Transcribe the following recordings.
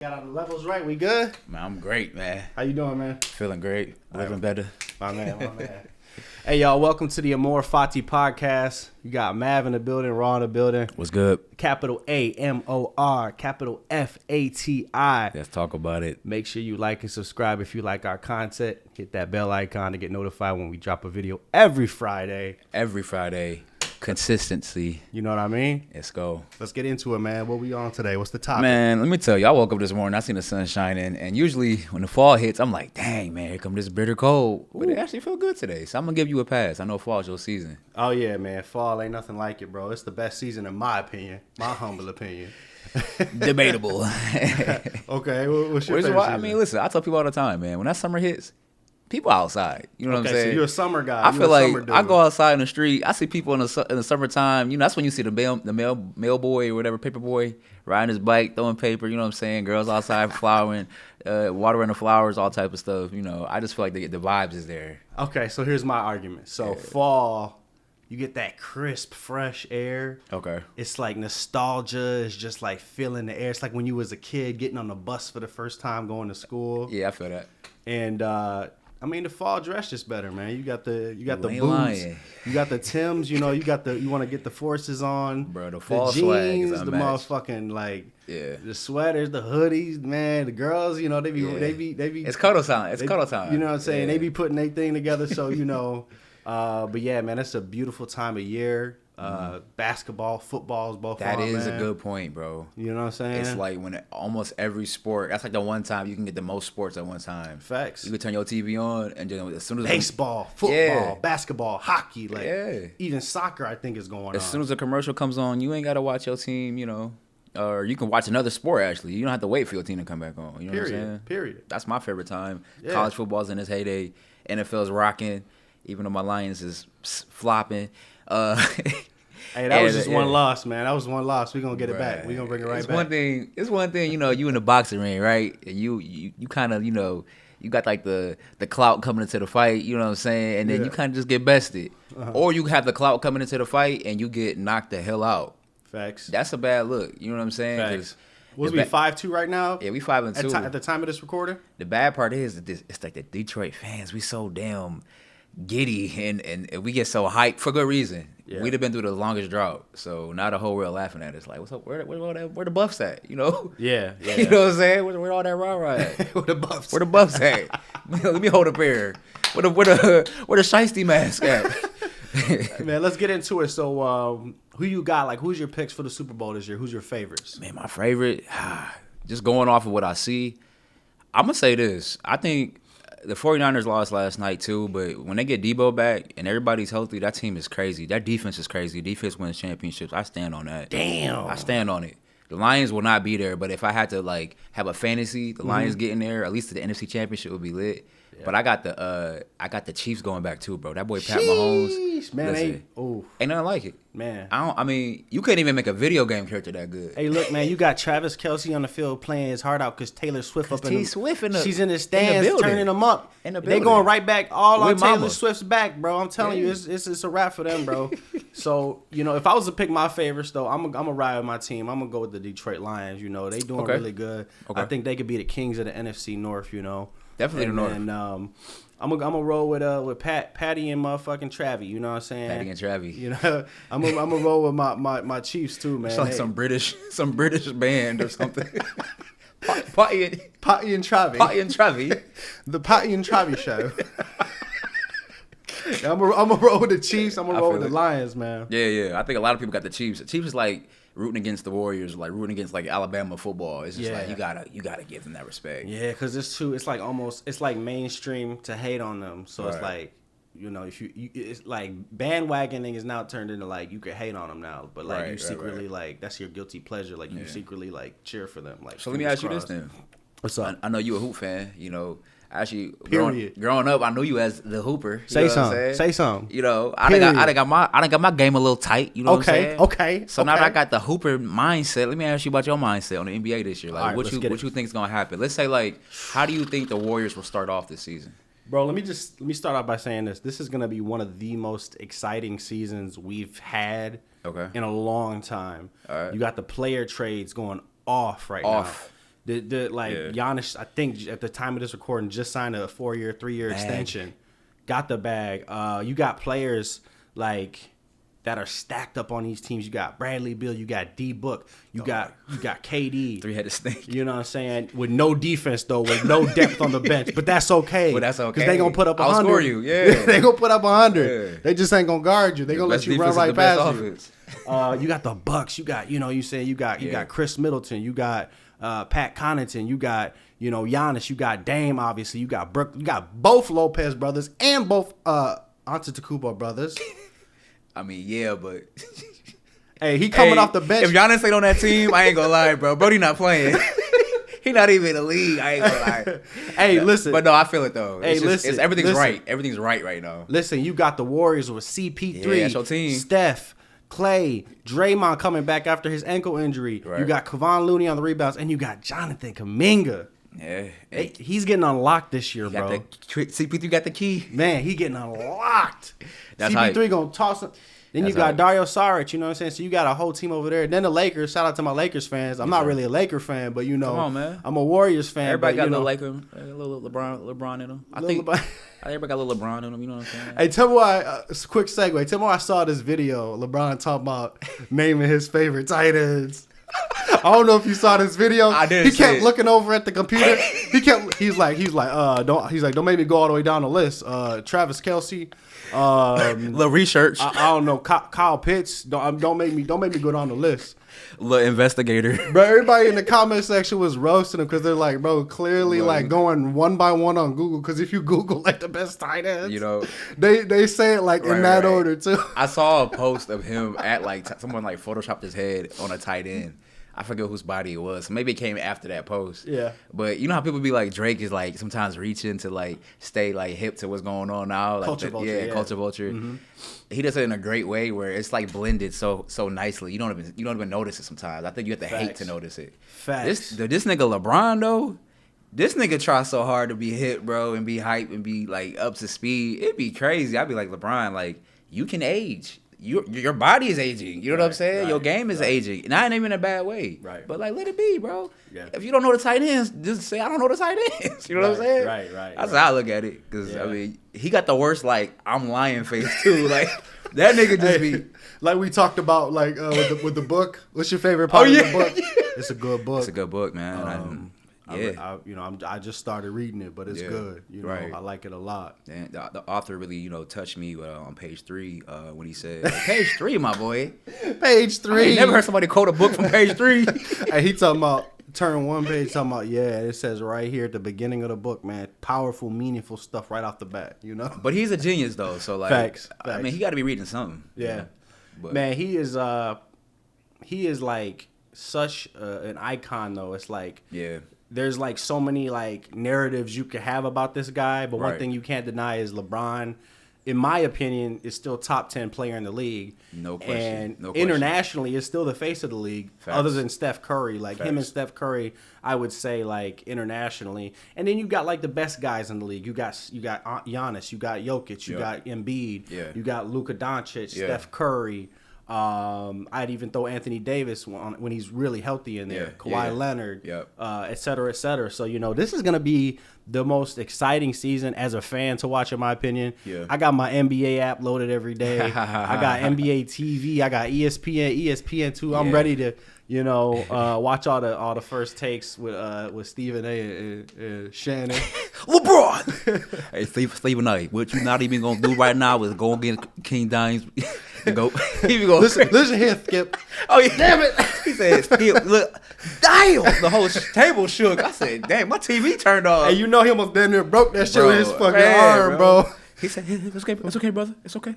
Got all the levels right. We good? Man, I'm great, man. How you doing, man? Feeling great. Living better. My man. Hey, y'all. Welcome to the Amor Fati podcast. You got Mav in the building, Raw in the building. What's good? Capital A-M-O-R, capital F-A-T-I. Let's talk about it. Make sure you like and subscribe if you like our content. Hit that bell icon to get notified when we drop a video every Friday. Every Friday. Consistency. You know what I mean? Let's go. Let's get into it, man. What we on today? What's the topic? Man, let me tell you, I woke up this morning, I seen the sun shining, and usually when the fall hits, I'm like, dang, man, here come this bitter cold. But it actually feel good today, so I'm going to give you a pass. I know fall's your season. Oh, yeah, man. Fall ain't nothing like it, bro. It's the best season in my opinion, my humble opinion. Debatable. Okay, what's your favorite season? I mean, listen, I tell people all the time, man, when that summer hits, people outside. You know what I'm saying? So you're a summer guy. I feel like I go outside in the street. I see people in the summertime. You know, that's when you see the mail boy or whatever, paper boy, riding his bike, throwing paper. You know what I'm saying? Girls outside flowering, watering the flowers, all type of stuff. You know, I just feel like the vibes is there. Okay, so here's my argument. So fall, you get that crisp, fresh air. Okay. It's like nostalgia. It's just like feeling the air. It's like when you was a kid getting on the bus for the first time going to school. Yeah, I feel that. And I mean, the fall dress just better, man. You got the boots, lying. you got the Timbs. You know, you want to get the forces on, Bro, the fall jeans, swag is the unmatched. motherfucking Yeah. the sweaters, the hoodies, man. The girls, you know, they be. It's cuddle time. It's cuddle time. You know what I'm saying? Yeah. They be putting their thing together, so you know. But yeah, man, it's a beautiful time of year. Basketball, football is both. That on, is man. a good point, bro. You know what I'm saying? It's like when almost every sport. That's like the one time you can get the most sports at one time. Facts. You can turn your TV on and then as soon as Baseball, football, Yeah. basketball, hockey, like Yeah. even soccer, I think is going on. As soon as a commercial comes on, you ain't got to watch your team, you know, or you can watch another sport, actually. You don't have to wait for your team to come back on. You know what I'm saying? Period. That's my favorite time. Yeah. College football's in its heyday. NFL's rocking, even though my Lions is flopping. Hey, that was just one loss, man. That was one loss. We're going to get it back. We're going to bring it right back. It's one thing, you know, you in the boxing ring, right? And you kind of, you know, you got like the clout coming into the fight, you know what I'm saying? And then you kind of just get bested. Or you have the clout coming into the fight and you get knocked the hell out. Facts. That's a bad look. You know what I'm saying? Facts. Was we 5-2 right now? Yeah, we 5-2. At the time of this recording? The bad part is that it's like the Detroit fans. We so damn giddy and we get so hyped for good reason. Yeah. We'd have been through the longest drought, so now the whole world laughing at us like, "What's up? Where the Buffs at?" You know? Yeah. You know what I'm saying? Where all that rah-rah at? Where the Buffs? Where the Buffs at? Let me hold up here. Where the shiesty mask at? Man, let's get into it. So, who you got? Like, who's your picks for the Super Bowl this year? Who's your favorites? Man, my favorite, just going off of what I see, I'm going to say this. I think the 49ers lost last night too, but when they get Debo back and everybody's healthy, that team is crazy. That defense is crazy. Defense wins championships. I stand on that. Damn. I stand on it. The Lions will not be there, but if I had to like have a fantasy, the Lions getting there, at least to the NFC Championship would be lit. Yeah. But I got the Chiefs going back too, bro. That boy Pat Mahomes, man, listen, ain't nothing like it. Man, I mean, you couldn't even make a video game character that good. Hey, look, man, you got Travis Kelce on the field playing his heart out because Taylor Swift up in the, she's in the stands turning them up. They going right back all on Taylor Swift's back, bro. I'm telling you, it's a wrap for them, bro. So, you know, if I was to pick my favorites, though, I'm gonna ride with my team. I'm gonna go with the Detroit Lions. You know, they doing really good. I think they could be the kings of the NFC North. You know. Definitely the North. And I'm gonna roll with Patty and motherfucking Travie. You know what I'm saying? Patty and Travie. You know, I'm gonna roll with my Chiefs too, man. It's like some British band or something. Patty and Travie. Patty and Travie. The Patty and Travie show. I'm gonna roll with the Chiefs. I'm gonna roll with the Lions, man. Yeah. I think a lot of people got the Chiefs. The Chiefs is like rooting against the Warriors, like rooting against like Alabama football. It's just like you gotta give them that respect. Yeah, because it's like mainstream to hate on them. So it's like, you know, if you it's like bandwagoning is now turned into like you can hate on them now, but like you secretly like that's your guilty pleasure. Like you secretly like cheer for them. Like so let me ask you this then. What's up? I know you a hoop fan. You know. Actually, Period. growing up, I knew you as the hooper. Say something. You know, I done got my game a little tight. You know what I'm saying? Okay. So now that I got the hooper mindset, let me ask you about your mindset on the NBA this year. Like, right, what you think is gonna happen? Let's say, like, how do you think the Warriors will start off this season? Bro, let me start off by saying this. This is gonna be one of the most exciting seasons we've had in a long time. All right. You got the player trades going off right now. Giannis, I think at the time of this recording, just signed a 4-year, 3-year extension. Got the bag. You got players like that are stacked up on these teams. You got Bradley Beal, you got D Book, you got KD. 3-headed snake. You know what I'm saying? With no defense though, with no depth on the bench. But that's okay. Well, that's okay. Because they gonna put up 100. I'll score you, yeah. They gonna put up 100. Yeah. They just ain't gonna guard you. They gonna let you run right past you. Offense. You got the Bucks. You got, you got Chris Middleton. You got Pat Connaughton. You got, Giannis. You got Dame, obviously. You got Brooke. You got both Lopez brothers and both Antetokounmpo brothers. I mean, yeah, but hey, he coming off the bench. If Giannis ain't on that team, I ain't gonna lie, bro. Brody not playing. He not even in the league. I ain't gonna lie. Hey, listen. But no, I feel it though. Hey, everything's right. Everything's right now. Listen, you got the Warriors with CP3, that's your team. Steph, Clay, Draymond coming back after his ankle injury. Right. You got Kevon Looney on the rebounds, and you got Jonathan Kuminga. Yeah, he's getting unlocked this year, bro. CP3 got the key. Man, he getting unlocked. That's CP3 gonna toss him. Then you got Dario Saric, you know what I'm saying? So you got a whole team over there. Then the Lakers, shout out to my Lakers fans. I'm not really a Laker fan, but Come on, man. I'm a Warriors fan. Everybody got a little LeBron in them. I think everybody got a little LeBron in them, you know what I'm saying? Hey, tell me why, quick segue. Tell me why I saw this video, LeBron talking about naming his favorite tight ends. I don't know if you saw this video. I did. He kept looking over at the computer. He's like, don't make me go all the way down the list. Travis Kelce, little research. I don't know. Kyle Pitts. Don't make me go down the list. Little investigator. Bro, everybody in the comment section was roasting him because they're like, bro, clearly like going one by one on Google. Because if you Google like the best tight ends, they say it like in that order too. I saw a post of him at like someone like photoshopped his head on a tight end. I forget whose body it was. Maybe it came after that post. Yeah. But you know how people be like, Drake is like sometimes reaching to like stay like hip to what's going on now. Like culture vulture. Culture vulture. Mm-hmm. He does it in a great way where it's like blended so nicely. You don't even notice it sometimes. I think you have to hate to notice it. Facts. This nigga LeBron though, this nigga tries so hard to be hip, bro, and be hype and be like up to speed. It'd be crazy. I'd be like, LeBron, like you can age. Your body is aging. You know what I'm saying? Your game is aging. Not even in a bad way. Right. But like, let it be, bro. Yeah. If you don't know the tight ends, just say I don't know the tight ends. You know what I'm saying? Right. That's how I look at it. Because I mean, he got the worst like I'm lying face too. Like that nigga just be like we talked about like with the book. What's your favorite part of the book? It's a good book. It's a good book, man. I just started reading it, but it's good. I like it a lot. And the author really, touched me on page 3 when he said, "Page 3, my boy." Page 3. I ain't never heard somebody quote a book from page 3. Hey, he talking about turn one page, talking about it says right here at the beginning of the book, man, powerful, meaningful stuff right off the bat. But he's a genius though, so like, facts. I mean, he got to be reading something. Yeah, but man, he is like such an icon though. It's like there's like so many like narratives you could have about this guy, but one thing you can't deny is LeBron, in my opinion, is still top 10 player in the league. No question. And internationally is still the face of the league. Facts. Other than Steph Curry. Like him and Steph Curry, I would say like internationally. And then you got like the best guys in the league. You got Giannis, you got Jokic, you got Embiid, you got Luka Doncic, Steph Curry. I'd even throw Anthony Davis when he's really healthy in there. Kawhi Leonard, et cetera, et cetera. So, this is going to be the most exciting season as a fan to watch, in my opinion. Yeah. I got my NBA app loaded every day. I got NBA TV. I got ESPN2. I'm ready to, watch all the first takes with Stephen A. and Shannon. LeBron! Hey, Stephen A., what you not even going to do right now is go against King Dimes. Go. Listen here, Skip. Oh yeah, damn it! He said, "Skip, look, damn!" The whole table shook. I said, "Damn, my TV turned off." Hey, he almost damn near broke that shit with his fucking arm, bro. He said, "It's okay, brother. It's okay.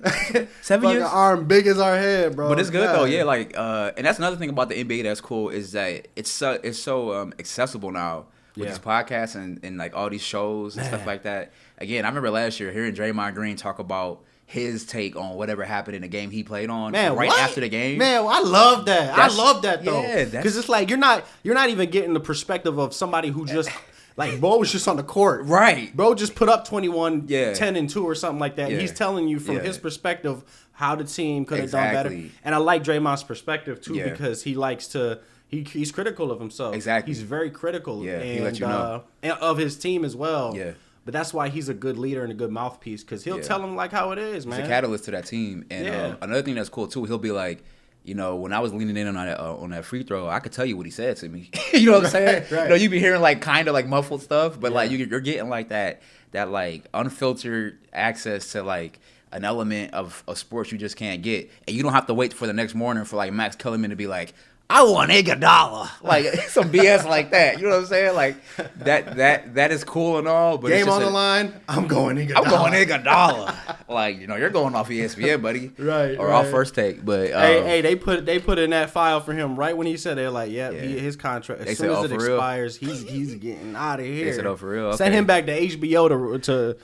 7 years." Arm big as our head, bro. But it's good though, yeah. Like, and that's another thing about the NBA that's cool is that it's so accessible now with these podcasts and like all these shows and stuff like that. Again, I remember last year hearing Draymond Green talk about his take on whatever happened in the game he played on after the game. Man, I love that. I love that though. Yeah, because it's like you're not even getting the perspective of somebody who just like bro was just on the court. Right. Bro just put up 21, 10 and 2 or something like that. And he's telling you from his perspective how the team could have done better. And I like Draymond's perspective too because he likes to he's critical of himself. Exactly. He's very critical. Yeah, he let you know. And of his team as well. Yeah. But that's why he's a good leader and a good mouthpiece, because he'll tell them like how it is, man. He's a catalyst to that team. And another thing that's cool too, he'll be like, you know, when I was leaning in on that free throw, I could tell you what he said to me. You know what I'm saying? Right. You know, you be hearing like kind of like muffled stuff, but like you're getting like that like unfiltered access to like an element of sports you just can't get, and you don't have to wait for the next morning for like Max Kellerman to be like, I want $1, like some BS like that. You know what I'm saying? Like that is cool and all, but game on the line. I'm going $1. Like, you know, you're going off ESPN, buddy, right? Or off First Take. But hey, they put in that file for him right when he said they're like, his contract as soon as it expires, he's getting out of here. They said, oh, for real? Okay. Send him back to HBO to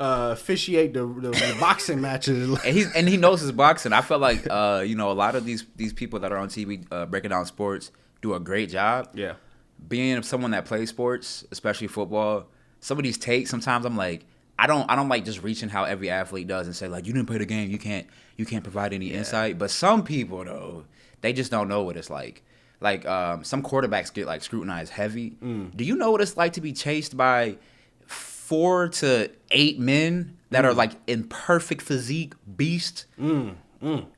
officiate the boxing matches. And he knows his boxing. I felt like you know, a lot of these people that are on TV breaking down sports do a great job. Yeah. Being someone that plays sports, especially football, some of these takes sometimes I'm like, I don't like just reaching how every athlete does and say like, you didn't play the game, you can't provide any insight. But some people though, they just don't know what it's like. Like some quarterbacks get like scrutinized heavy. Do you know what it's like to be chased by 4 to 8 men that are like in perfect physique beast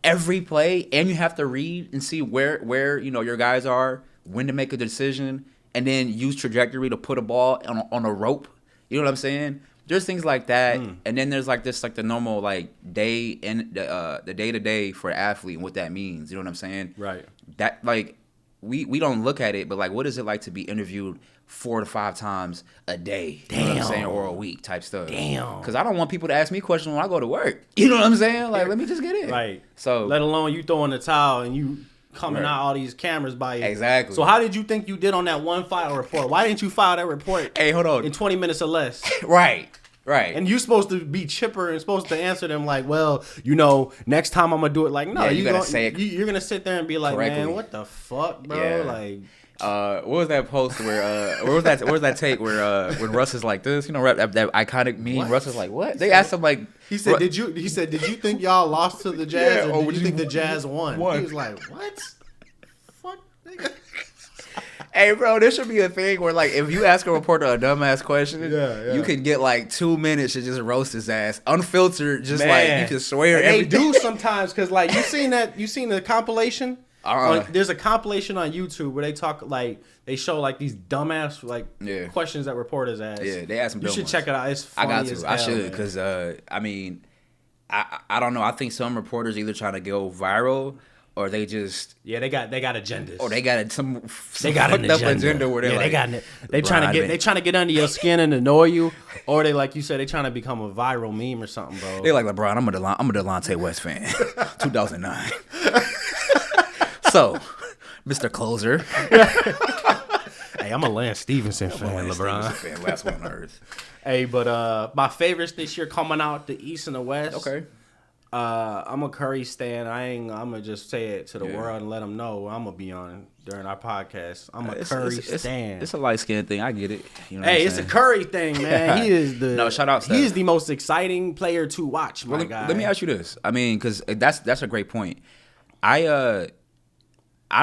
every play, and you have to read and see where you know your guys are, when to make a decision, and then use trajectory to put a ball on a rope. You know what I'm saying? There's things like that, and then there's like this like the normal like day in the day to day for an athlete and what that means. You know what I'm saying? Right. That like we don't look at it, but like what is it like to be interviewed 4 to 5 times a day, you know what I'm saying, or a week type stuff. Damn. Because I don't want people to ask me questions when I go to work. You know what I'm saying? Like, let me just get in. Right. So, let alone you throwing the towel and you coming out all these cameras by you. Exactly. So how did you think you did on that one file report? Why didn't you file that report? Hey, hold on. In 20 minutes or less. Right. And you're supposed to be chipper and supposed to answer them like, well, you know, next time I'm gonna do it. Like, no, you gotta say it. You're gonna sit there and be like, correctly. Man, what the fuck, bro? Yeah. Like. What was that post where where was that take where when Russ is like this, you know, that iconic meme? What? Russ is like, what? They asked him like, he said, did you think y'all lost to the Jazz, or did you think the Jazz won? He was like, what? Fuck, nigga. Hey, bro, there should be a thing where, like, if you ask a reporter a dumbass question, you can get, like, 2 minutes to just roast his ass. Unfiltered, just, like, you can swear everything. They do sometimes, because, like, you seen the compilation? There's a compilation on YouTube where they talk, like, they show, like, these dumbass, like, questions that reporters ask. Yeah, they ask them. You should check it out. It's funny as hell, I should, because, I mean, I don't know. I think some reporters either trying to go viral, or they just they got agendas, or they got some fucked up agenda where they trying to get under your skin and annoy you, or they, like you said, they trying to become a viral meme or something, bro. They like LeBron. I'm a Delonte West fan. 2009. So, Mr. Closer. Hey, I'm a Lance Stevenson fan, LeBron. Last one on earth. Hey, but my favorites this year coming out the East and the West. Okay. I'm a Curry stan. I'm gonna just say it to the world and let them know I'm gonna be on during our podcast. I'm a Curry stan. It's a light skinned thing. I get it. You know it's a Curry thing, man. He is shout out. He is the most exciting player to watch, my guy. Let me ask you this. I mean, because that's a great point. I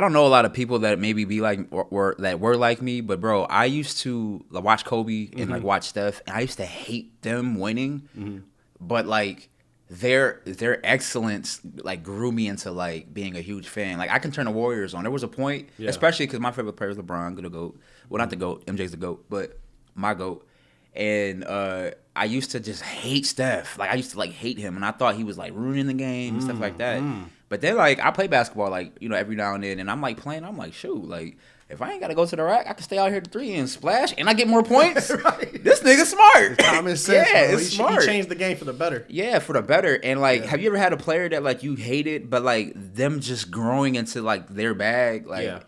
don't know a lot of people that maybe be like or that were like me, but bro, I used to watch Kobe and like watch Steph, and I used to hate them winning, but like. Their excellence like grew me into like being a huge fan. Like I can turn the Warriors on. There was a point, especially because my favorite player is LeBron, the GOAT. Well, not the GOAT. MJ's the GOAT, but my GOAT. And I used to just hate Steph. Like I used to like hate him, and I thought he was like ruining the game and stuff like that. But then like I play basketball like every now and then, and I'm like playing. I'm like shoot like. If I ain't got to go to the rack, I can stay out here to 3 and splash, and I get more points. Right. This nigga's smart. Common sense. Yeah, it's smart. He changed the game for the better. Yeah, for the better. And like, have you ever had a player that like you hated, but like them just growing into like their bag, like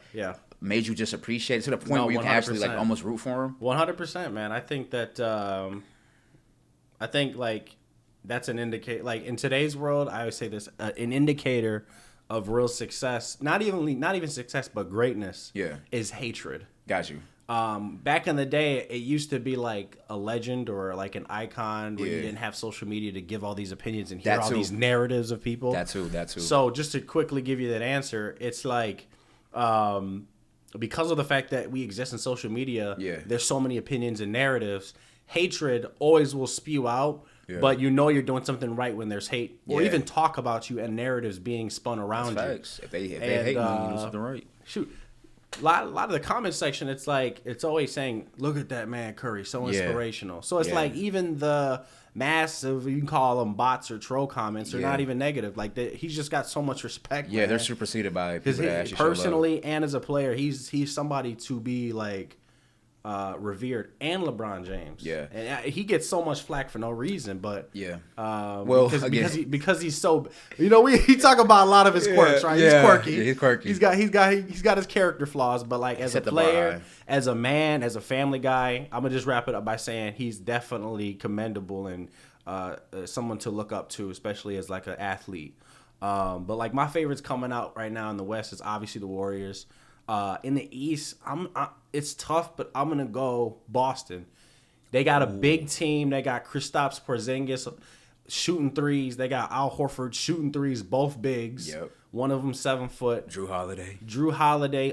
made you just appreciate it to the point where you can actually like almost root for him? 100%, man. I think that like that's an indicator. Like in today's world, I would say this an indicator of real success, not even success, but greatness. Is hatred. Got you. Back in the day, it used to be like a legend or like an icon where you didn't have social media to give all these opinions and hear all these narratives of people. That too. So just to quickly give you that answer, it's like because of the fact that we exist in social media, there's so many opinions and narratives. Hatred always will spew out, but you know you're doing something right when there's hate, or even talk about you and narratives being spun around you. Facts. If they hate you, you do something right. Shoot. A lot of the comment section, it's like, it's always saying, look at that man Curry, so inspirational. So it's like even the massive, you can call them bots or troll comments, are not even negative. Like he's just got so much respect. Yeah, they're superseded by people that actually personally and as a player, he's somebody to be like revered, and LeBron James. Yeah, and he gets so much flack for no reason, but well, because he's so, we talk about a lot of his quirks, right? He's quirky. Yeah, he's quirky. He's got his character flaws, but like as a player, as a man, as a family guy, I'm gonna just wrap it up by saying he's definitely commendable and someone to look up to, especially as like an athlete. But like my favorites coming out right now in the West is obviously the Warriors. In the East, it's tough, but I'm gonna go Boston. They got a big team. They got Kristaps Porzingis shooting threes. They got Al Horford shooting threes, both bigs. Yep. One of them 7 foot. Drew Holiday,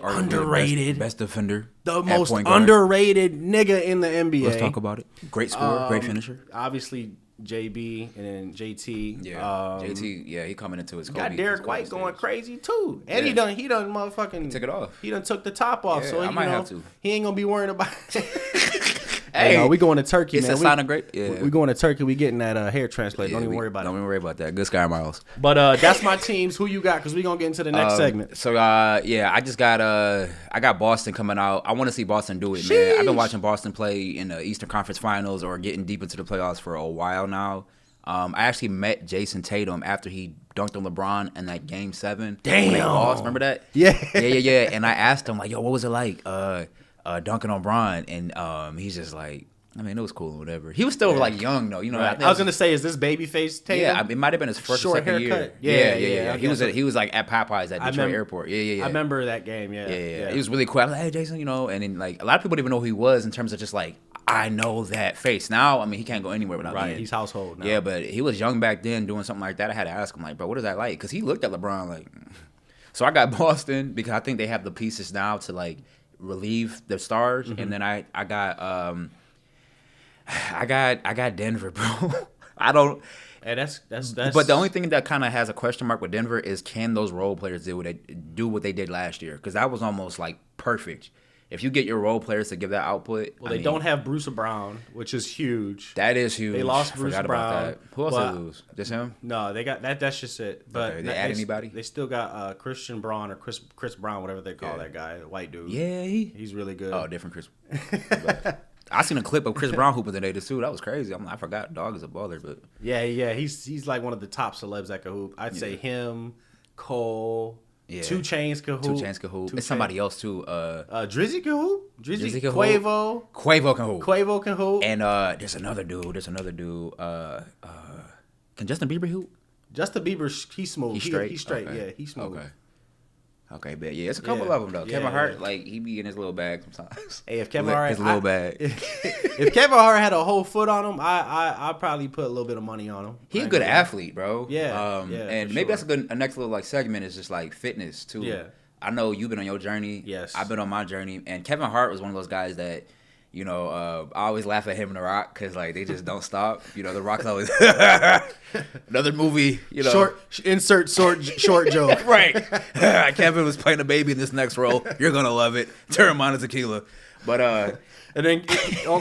underrated, best defender, the most underrated nigga in the NBA. Let's talk about it. Great scorer, great finisher. Obviously, JB and then JT. JT. He coming into his. Got Derek White going crazy too, and he done motherfucking. He took it off. He done took the top off, so I might have to. He ain't gonna be worrying about. Hey, we going to Turkey, man. It's a sign of great. We going to Turkey. We getting that hair transplant. Don't even worry about it. Don't even worry about that. Good Sky Miles. But that's my teams. Who you got? Because we gonna get into the next segment. So I just got I got Boston coming out. I want to see Boston do it, man. I've been watching Boston play in the Eastern Conference Finals or getting deep into the playoffs for a while now. I actually met Jason Tatum after he dunked on LeBron in that Game 7. Damn. When they lost, remember that? Yeah. And I asked him, like, yo, what was it like dunking on Bron? And he's just like, I mean, it was cool or whatever. He was still like young though, Right. I was gonna say, is this babyface Tatum? Yeah, it might have been his first or second year. Yeah. He was like at Popeyes at Detroit Airport. Yeah. I remember that game. Yeah. He was really cool. I was like, hey, Jason, and then like a lot of people didn't even know who he was in terms of just like, I know that face. Now, I mean, he can't go anywhere without being. He's household now. Yeah, but he was young back then doing something like that. I had to ask him, like, bro, what is that like? Because he looked at LeBron like. So I got Boston because I think they have the pieces now to like relieve the stars, and then I got Denver, bro. I don't. And that's. But the only thing that kind of has a question mark with Denver is can those role players do what they did last year? Because that was almost like perfect. If you get your role players to give that output, well, they don't have Bruce Brown, which is huge. That is huge. They lost Bruce Brown. About that. Who else did they lose? Just him? No, they got that. That's just it. But they add anybody? They still got Christian Braun or Chris Brown, whatever they call that guy, the white dude. Yeah, he's really good. Oh, different Chris. I seen a clip of Chris Brown hooping today too. That was crazy. I forgot. Dog is a baller, but yeah. He's like one of the top celebs that can hoop. I'd say him, Cole. Yeah. 2 Chainz can hoop. It's somebody else too. Drizzy can hoop. Drizzy can Quavo. Quavo can hoop. And there's another dude. Can Justin Bieber hoop? Justin Bieber, he's smooth. He's straight. He's straight. Okay. Yeah, he's smooth. Okay, but yeah, it's a couple of them though. Kevin Hart, like he be in his little bag sometimes. Hey, if Kevin Hart, his little bag. If Kevin Hart had a whole foot on him, I probably put a little bit of money on him. He's a good athlete, bro. Yeah, and maybe that's a next little like segment is just like fitness too. Yeah, I know you've been on your journey. Yes, I've been on my journey, and Kevin Hart was one of those guys that. I always laugh at him and The Rock because like they just don't stop. The Rock's always another movie. Insert short joke. Right. Kevin was playing a baby in this next role. You're gonna love it. Terramana Tequila. But and then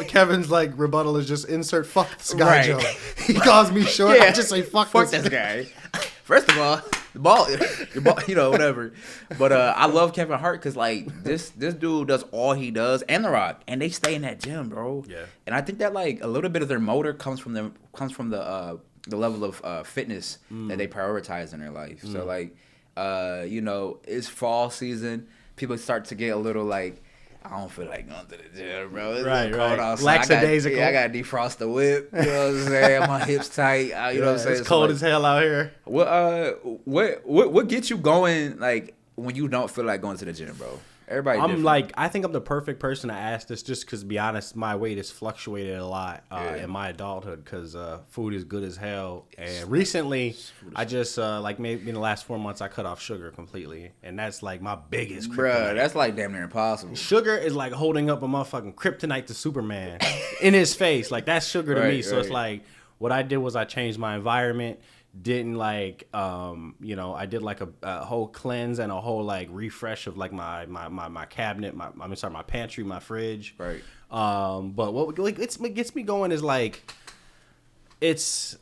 Kevin's like rebuttal is just insert fuck this guy joke. He calls me short. I just say fuck this guy. First of all, the ball, whatever. But I love Kevin Hart because like this dude does all he does, and The Rock, and they stay in that gym, bro. Yeah. And I think that like a little bit of their motor comes from the level of fitness that they prioritize in their life. So like, it's fall season. People start to get a little like. I don't feel like going to the gym, bro. It's right. Outside. Lackadaisical. I got to defrost the whip. You know what I'm saying? My hips tight. You know what I'm saying? It's cold as hell out here. What gets you going, like, when you don't feel like going to the gym, bro? Everybody. I'm like, I think I'm the perfect person to ask this, just because, to be honest, my weight has fluctuated a lot in my adulthood because food is good as hell. And recently, I just like maybe in the last 4 months, I cut off sugar completely, and that's like my biggest kryptonite. Bruh, that's like damn near impossible. Sugar is like holding up a motherfucking kryptonite to Superman in his face. Like, that's sugar to me. So it's like, what I did was I changed my environment. Didn't like I did like a whole cleanse and a whole like refresh of like my cabinet, my pantry, my fridge. Right. But what gets me going is like, it's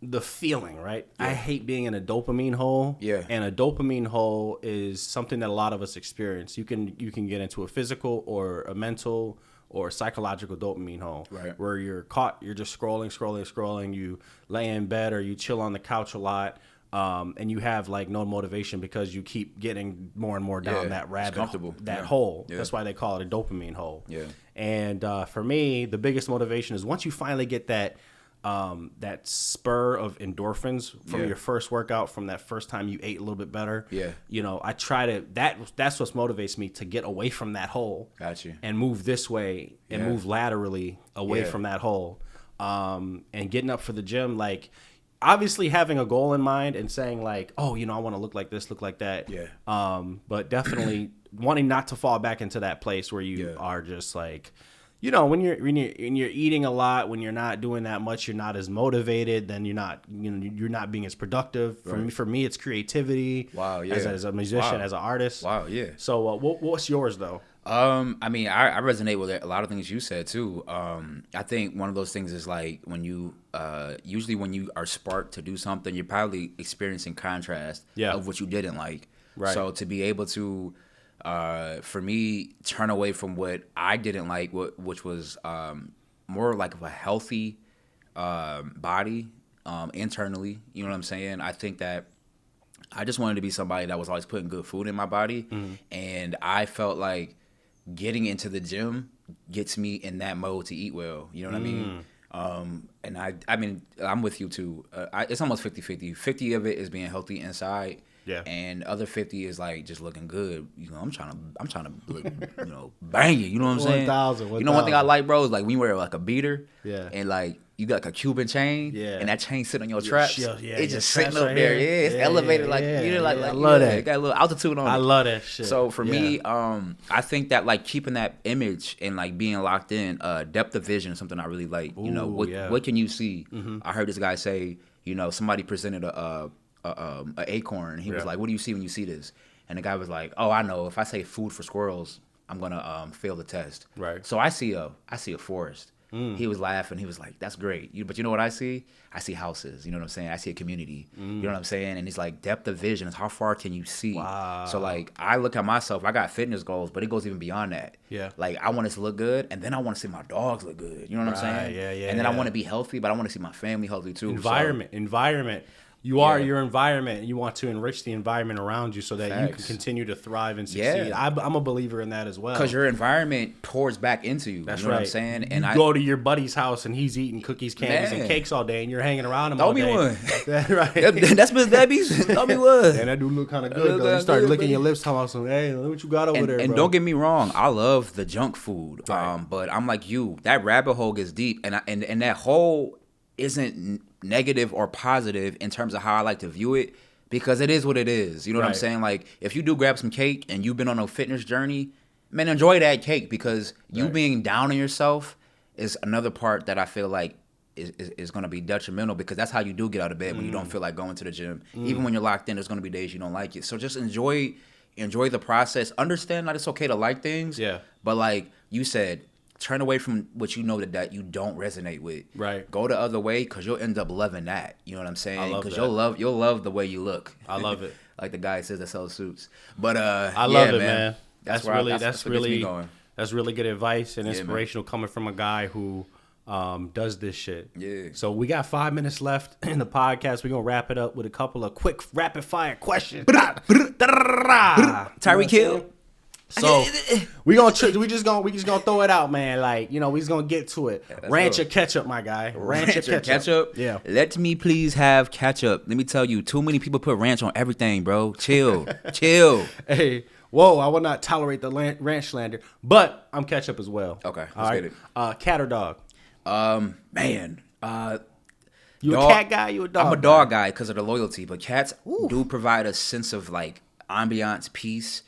the feeling, right? Yeah. I hate being in a dopamine hole. Yeah. And a dopamine hole is something that a lot of us experience. You can get into a physical or a mental or psychological dopamine hole, right, where you're just scrolling, you lay in bed or you chill on the couch a lot, and you have like no motivation because you keep getting more and more down that rabbit hole, hole. Yeah. That's why they call it a dopamine hole. Yeah. And for me, the biggest motivation is once you finally get that spur of endorphins from your first workout, from that first time you ate a little bit better. Yeah. I try to, that's what motivates me to get away from that hole. Got you. And move this way and move laterally away from that hole. And getting up for the gym, like, obviously having a goal in mind and saying like, oh, I want to look like this, look like that. Yeah. But definitely wanting not to fall back into that place where you are just like, when you're eating a lot, when you're not doing that much, you're not as motivated. Then you're not being as productive. Right. For me, it's creativity. Wow, yeah. As a musician, as an artist. Wow, yeah. So what's yours though? I mean, I resonate with a lot of things you said too. I think one of those things is like when you usually when you are sparked to do something, you're probably experiencing contrast of what you didn't like. Right. So to be able to for me, turn away from what I didn't like, which was more like of a healthy body internally. You know what I'm saying? I think that I just wanted to be somebody that was always putting good food in my body, and I felt like getting into the gym gets me in that mode to eat well. You know what I mean? And I mean, I'm with you too. It's almost 50-50. 50 of it is being healthy inside. Yeah. And other 50 is like just looking good. I'm trying to look, bang it. You know what I'm saying? 1,000. One thing I like, bro, is like when you wear like a beater. Yeah. And like you got like a Cuban chain. Yeah. And that chain sitting on your traps. It's just sitting up right there. here. Yeah. It's elevated like I love that. It got a little altitude on it. I love that shit. So for me, I think that like keeping that image and like being locked in, depth of vision is something I really like. Ooh, what can you see? I heard this guy say, somebody presented an acorn. He was like, what do you see when you see this? And the guy was like, oh, I know. If I say food for squirrels, I'm gonna fail the test. Right. So I see a forest. He was laughing. He was like, that's great. But you know what I see? I see houses. You know what I'm saying? I see a community. You know what I'm saying? And it's like depth of vision is how far can you see? Wow. So like I look at myself, I got fitness goals, but it goes even beyond that. Yeah. Like I want it to look good, and then I want to see my dogs look good. You know what I'm saying? Yeah. And then I want to be healthy, but I want to see my family healthy too. Environment. You are your environment, and you want to enrich the environment around you so that you can continue to thrive and succeed. Yeah. I'm a believer in that as well. Because your environment pours back into you. That's you know right. what I'm saying? And you go to your buddy's house, and he's eating cookies, candies, and cakes all day, and you're hanging around him all day. Throw me one. Right. That's Miss Debbie's. Throw me one. And that dude look kind of good, though. You start licking your lips, talking about some, hey, look what you got over there, and bro. Don't get me wrong. I love the junk food. Right. But I'm like you. That rabbit hole gets deep, and that hole isn't negative or positive in terms of how I like to view it, because it is what it is. You know what I'm saying? Like, if you do grab some cake and you've been on a fitness journey, man, enjoy that cake, because you being down on yourself is another part that I feel like is going to be detrimental, because that's how you do get out of bed when you don't feel like going to the gym. Even when you're locked in, there's going to be days you don't like it. So just enjoy the process. Understand that it's okay to like things. Yeah. But like you said, turn away from what you know that you don't resonate with. Right. Go the other way, because you'll end up loving that. You know what I'm saying? Because you'll love the way you look. I love it. Like the guy says that sells suits. But I love it, man. That's really good advice and inspirational coming from a guy who does this shit. Yeah. So we got 5 minutes left in the podcast. We're gonna wrap it up with a couple of quick rapid fire questions. Tyreek Hill. So we just gonna throw it out, man. Like, you know, we just gonna get to it. Ranch or ketchup, my guy. Ranch or ketchup. Yeah. Let me please have ketchup. Let me tell you, too many people put ranch on everything, bro. Chill. Hey, whoa! I will not tolerate the ranch slander, but I'm ketchup as well. Okay, let's get it. Cat or dog? Man. You dog, a cat guy? You a dog? I'm a dog guy because of the loyalty, but cats do provide a sense of like ambiance, peace,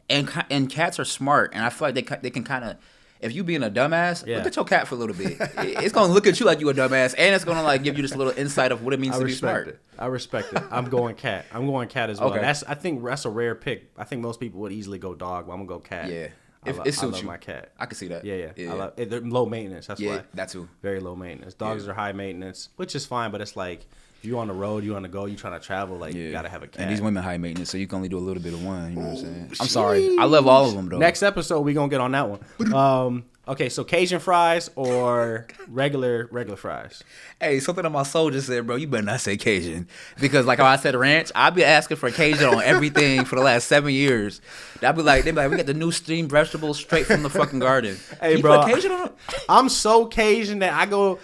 and cats are smart, and I feel like they can kind of. If you being a dumbass, look at your cat for a little bit. It's gonna look at you like you a dumbass, and it's gonna like give you just a little insight of what it means to be smart. I respect it. I'm going cat. I'm going cat as well. Okay. I think that's a rare pick. I think most people would easily go dog, but I'm gonna go cat. Yeah. It suits you. My cat. I can see that. Yeah. I love it. They're low maintenance. That's why. That too. Very low maintenance. Dogs are high maintenance, which is fine. But it's like if you on the road, you on the go, you trying to travel, like you gotta have a cat. And these women high maintenance, so you can only do a little bit of one. You know what I'm saying? I'm sorry. I love all of them though. Next episode, we gonna get on that one. Okay, so Cajun fries or regular fries? Hey, something on my soul just said, bro, you better not say Cajun. Because like how I said ranch, I've been asking for Cajun on everything for the last 7 years. They be like, we got the new steamed vegetables straight from the fucking garden. Hey, bro, put Cajun on? I'm so Cajun that I go,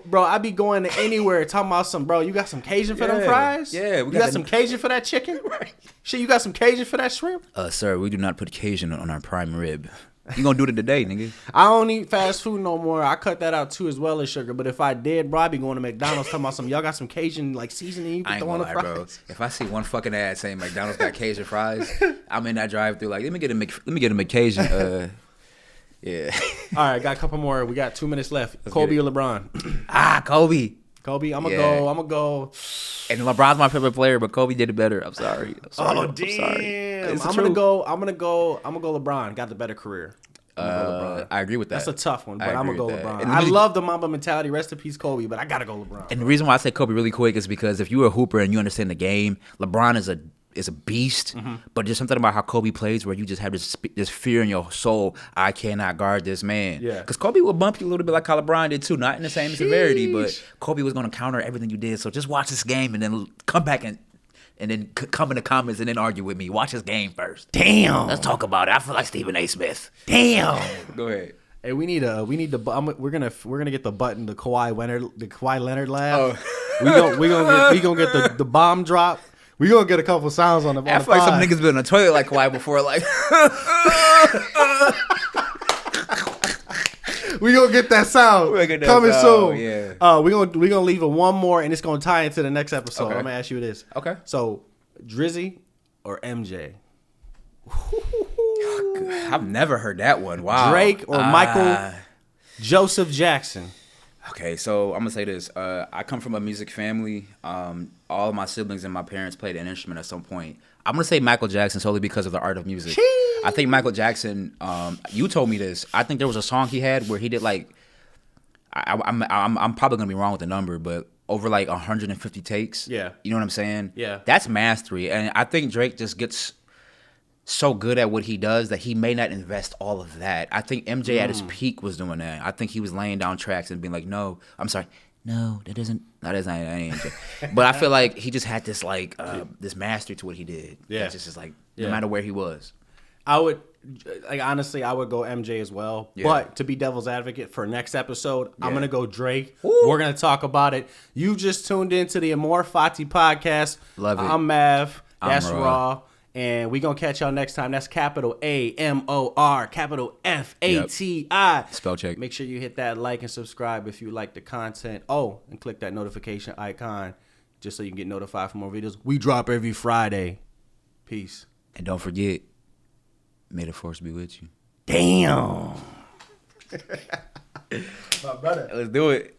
bro, I be going to anywhere talking about some, bro, you got some Cajun for them fries? Yeah. You got some Cajun for that chicken? Right. Shit, you got some Cajun for that shrimp? Sir, we do not put Cajun on our prime rib. You gonna do it today, nigga? I don't eat fast food no more. I cut that out too, as well as sugar. But if I did, bro, I'd be going to McDonald's talking about some. Y'all got some Cajun like seasoning you can throw on the fries. Bro. If I see one fucking ad saying McDonald's got Cajun fries, I'm in that drive-through like, let me get a McCajun. Yeah. All right, got a couple more. We got 2 minutes left. Let's Kobe or LeBron? Kobe. I'm gonna go. And LeBron's my favorite player, but Kobe did it better. I'm sorry. Oh damn! I'm gonna go LeBron. Got the better career. I agree with that. That's a tough one, but I'm gonna go LeBron. I love the Mamba mentality. Rest in peace, Kobe. But I gotta go LeBron. And the reason why I say Kobe really quick is because if you're a hooper and you understand the game, LeBron is a beast. Mm-hmm. But there's something about how Kobe plays where you just have this fear in your soul. I cannot guard this man. Yeah. Because Kobe will bump you a little bit like how LeBron did too, not in the same severity, but Kobe was gonna counter everything you did. So just watch this game and then come back and then come in the comments and then argue with me. Watch this game first. Damn. Let's talk about it. I feel like Stephen A. Smith. Damn. Go ahead. Hey, we need the we're gonna get the button, the Kawhi Leonard laugh. Oh. we gonna get the bomb drop. We gonna get a couple sounds on the. I feel like some niggas been in the toilet like Kawhi before, like. We gonna get that sound coming soon. Yeah. We gonna leave it one more, and it's gonna tie into the next episode. Okay. I'm gonna ask you this. Okay. So, Drizzy or MJ? I've never heard that one. Wow. Drake or Michael Joseph Jackson? Okay, so I'm gonna say this. I come from a music family. All of my siblings and my parents played an instrument at some point. I'm gonna say Michael Jackson solely because of the art of music. I think Michael Jackson. You told me this. I think there was a song he had where he did like. I'm probably gonna be wrong with the number, but over like 150 takes. Yeah. You know what I'm saying? Yeah. That's mastery, and I think Drake just gets so good at what he does that he may not invest all of that. I think MJ at his peak was doing that. I think he was laying down tracks and being like, no, that isn't MJ. But I feel like he just had this like this mastery to what he did. Yeah. It's just like no matter where he was. Honestly, I would go MJ as well. Yeah. But to be devil's advocate for next episode, I'm going to go Drake. Ooh. We're going to talk about it. You just tuned into the Amor Fati podcast. Love it. I'm Mav. That's Raw. And we going to catch y'all next time. That's capital AMOR, capital FATI. Yep. Spell check. Make sure you hit that like and subscribe if you like the content. Oh, and click that notification icon just so you can get notified for more videos. We drop every Friday. Peace. And don't forget, may the force be with you. Damn. My brother. Let's do it.